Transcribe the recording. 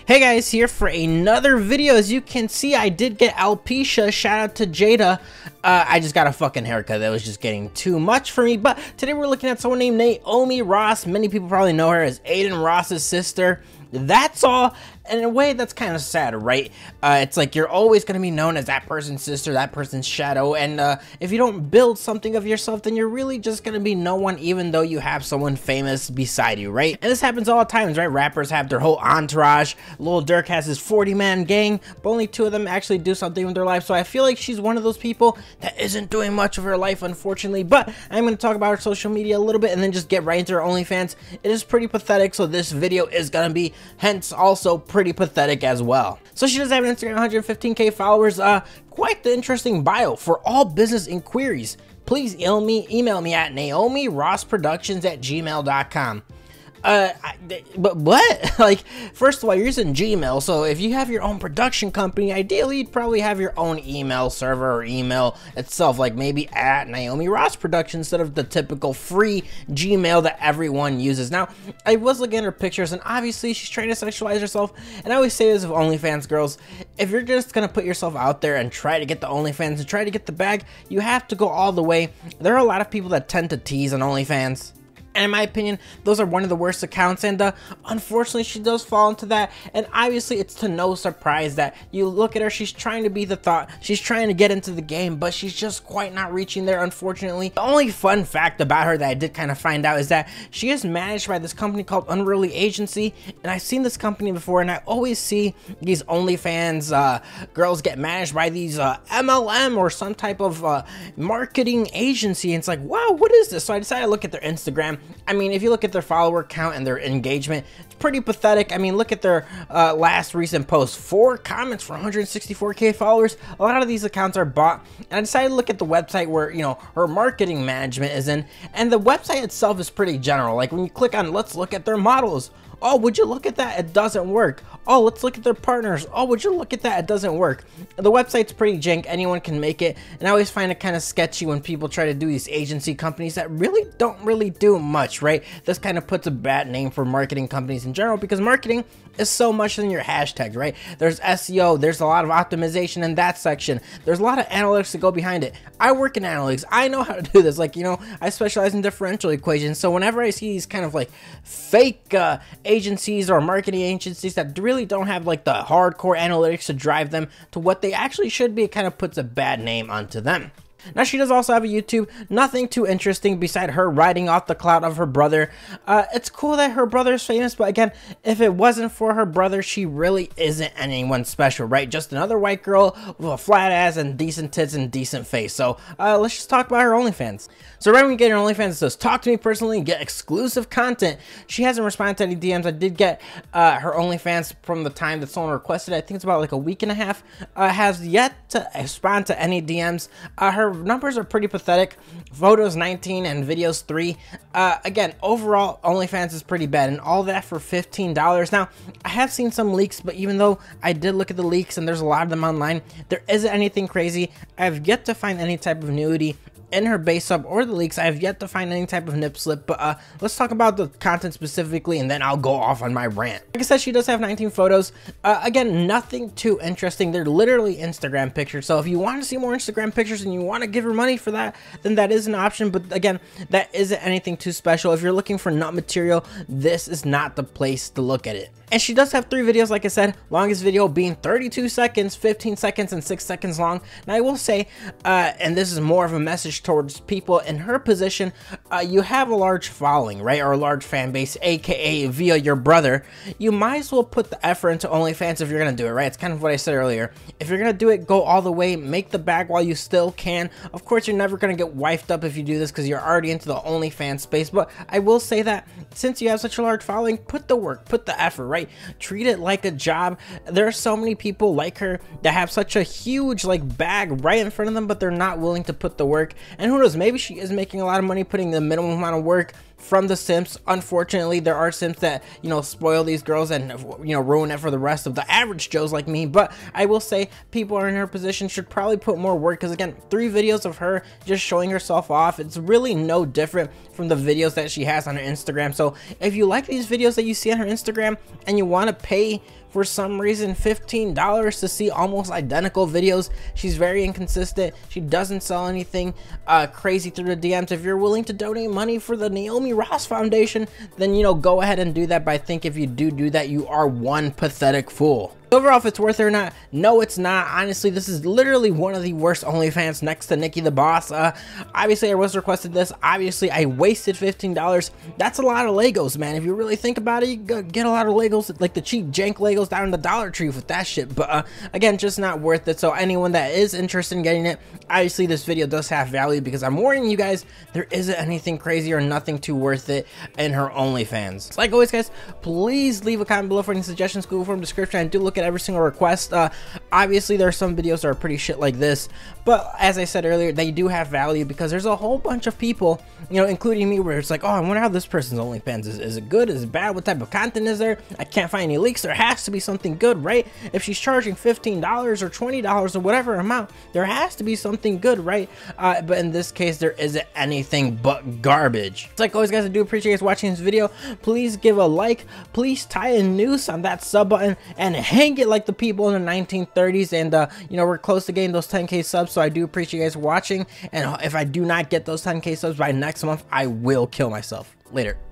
Hey guys, here for another video. As you can see, I did get alopecia. Shout out to Jada. I just got a fucking haircut that was just getting too much for me. But today we're looking at someone named Naomi Ross. Many people probably know her as Aiden Ross's sister. That's all. And in a way, that's kind of sad, right? It's like you're always going to be known as that person's sister, that person's shadow. And if you don't build something of yourself, then you're really just going to be no one, even though you have someone famous beside you, right? And this happens all the times, right? Rappers have their whole entourage. Lil Durk has his 40-man gang, but only 2 of them actually do something with their life. So I feel like she's one of those people that isn't doing much of her life, unfortunately. But I'm going to talk about her social media a little bit and then just get right into her OnlyFans. It is pretty pathetic, so this video is going to be hence also pretty pathetic as well. So she does have an Instagram, 115k followers. Quite the interesting bio. For all business inquiries, please email me at naomziesrossprivate@gmail.com. But what? Like, first of all, you're using Gmail, so if you have your own production company, ideally you'd probably have your own email server or email itself, like maybe at Naomi Ross Production instead of the typical free Gmail that everyone uses. Now, I was looking at her pictures, and obviously she's trying to sexualize herself, and I always say this of OnlyFans girls: if you're just gonna put yourself out there and try to get the OnlyFans and try to get the bag, you have to go all the way. There are a lot of people that tend to tease on OnlyFans, and in my opinion, those are one of the worst accounts, and unfortunately she does fall into that. And obviously it's to no surprise that you look at her, she's trying to be the thought, she's trying to get into the game, but she's just quite not reaching there, unfortunately. The only fun fact about her that I did kind of find out is that she is managed by this company called Unruly Agency, and I've seen this company before, and I always see these OnlyFans girls get managed by these MLM or some type of marketing agency, and it's like, wow, what is this? So I decided to look at their Instagram. I mean, if you look at their follower count and their engagement, it's pretty pathetic. I mean, look at their last recent post. 4 comments for 164k followers. A lot of these accounts are bought. And I decided to look at the website where, you know, her marketing management is in. And the website itself is pretty general. Like when you click on, let's look at their models. Oh, would you look at that? It doesn't work. Oh, let's look at their partners. Oh, would you look at that? It doesn't work. The website's pretty jank. Anyone can make it. And I always find it kind of sketchy when people try to do these agency companies that really don't do much, right? This kind of puts a bad name for marketing companies in general, because marketing is so much than your hashtags, right? There's SEO. There's a lot of optimization in that section. There's a lot of analytics to go behind it. I work in analytics. I know how to do this. Like, you know, I specialize in differential equations. So whenever I see these kind of like fake agencies or marketing agencies that really don't have like the hardcore analytics to drive them to what they actually should be, it kind of puts a bad name onto them. Now, she does also have a YouTube. Nothing too interesting beside her riding off the clout of her brother. It's cool that her brother is famous, but again, if it wasn't for her brother, she really isn't anyone special, right? Just another white girl with a flat ass and decent tits and decent face. So let's just talk about her OnlyFans. So right when you get her OnlyFans, it says, talk to me personally and get exclusive content. She hasn't responded to any DMs. I did get her OnlyFans from the time that someone requested it. I think it's about like a week and a half. Has yet to respond to any DMs. Her numbers are pretty pathetic. Photos 19 and videos 3. Again, overall OnlyFans is pretty bad, and all that for $15. Now, I have seen some leaks, but even though I did look at the leaks and there's a lot of them online, there isn't anything crazy. I've yet to find any type of nudity in her base sub or the leaks. I have yet to find any type of nip slip, but let's talk about the content specifically, and then I'll go off on my rant. Like I said, she does have 19 photos. Again, nothing too interesting. They're literally Instagram pictures, so if you want to see more Instagram pictures and you want to give her money for that, then that is an option, but again, that isn't anything too special. If you're looking for nut material, this is not the place to look at it. And she does have 3 videos, like I said, longest video being 32 seconds, 15 seconds, and 6 seconds long. Now, I will say, and this is more of a message towards people in her position, you have a large following, right, or a large fan base, aka via your brother. You might as well put the effort into OnlyFans if you're gonna do it, right? It's kind of what I said earlier. If you're gonna do it, go all the way, make the bag while you still can. Of course, you're never gonna get wifed up if you do this, because you're already into the OnlyFans space, but I will say that since you have such a large following, put the work, put the effort, right? Treat it like a job. There are so many people like her that have such a huge like bag right in front of them, but they're not willing to put the work. And who knows, maybe she is making a lot of money putting the minimum amount of work from the simps. Unfortunately, there are simps that, you know, spoil these girls and, you know, ruin it for the rest of the average Joes like me. But I will say people are in her position should probably put more work, because again, 3 videos of her just showing herself off, it's really no different from the videos that she has on her Instagram. So if you like these videos that you see on her Instagram and you want to pay for some reason $15 to see almost identical videos, she's very inconsistent, she doesn't sell anything crazy through the DMs. If you're willing to donate money for the Naomi Ross Foundation, then, you know, go ahead and do that. But I think if you do that, you are one pathetic fool. Overall, if it's worth it or not, no, it's not. Honestly, this is literally one of the worst OnlyFans next to Nikki the Boss. Obviously, I was requested this. Obviously, I wasted $15. That's a lot of Legos, man. If you really think about it, you get a lot of Legos, like the cheap jank Legos down in the Dollar Tree with that shit. But again, just not worth it. So anyone that is interested in getting it, obviously this video does have value, because I'm warning you guys, there isn't anything crazy or nothing too worth it in her OnlyFans. So like always, guys, please leave a comment below for any suggestions, Google form description. I do look at every single request. Obviously there are some videos that are pretty shit like this, but as I said earlier, they do have value, because there's a whole bunch of people, you know, including me, where it's like, oh, I wonder how this person's OnlyFans is it good, is it bad, what type of content is there? I can't find any leaks. There has to be something good, right? If she's charging $15 or $20 or whatever amount, there has to be something good, right? But in this case, there isn't anything but garbage. So like always, guys, I do appreciate you guys watching this video. Please give a like, please tie a noose on that sub button and hang it like the people in the 1930s. And you know, we're close to getting those 10k subs, so I do appreciate you guys watching. And if I do not get those 10k subs by next month, I will kill myself. Later.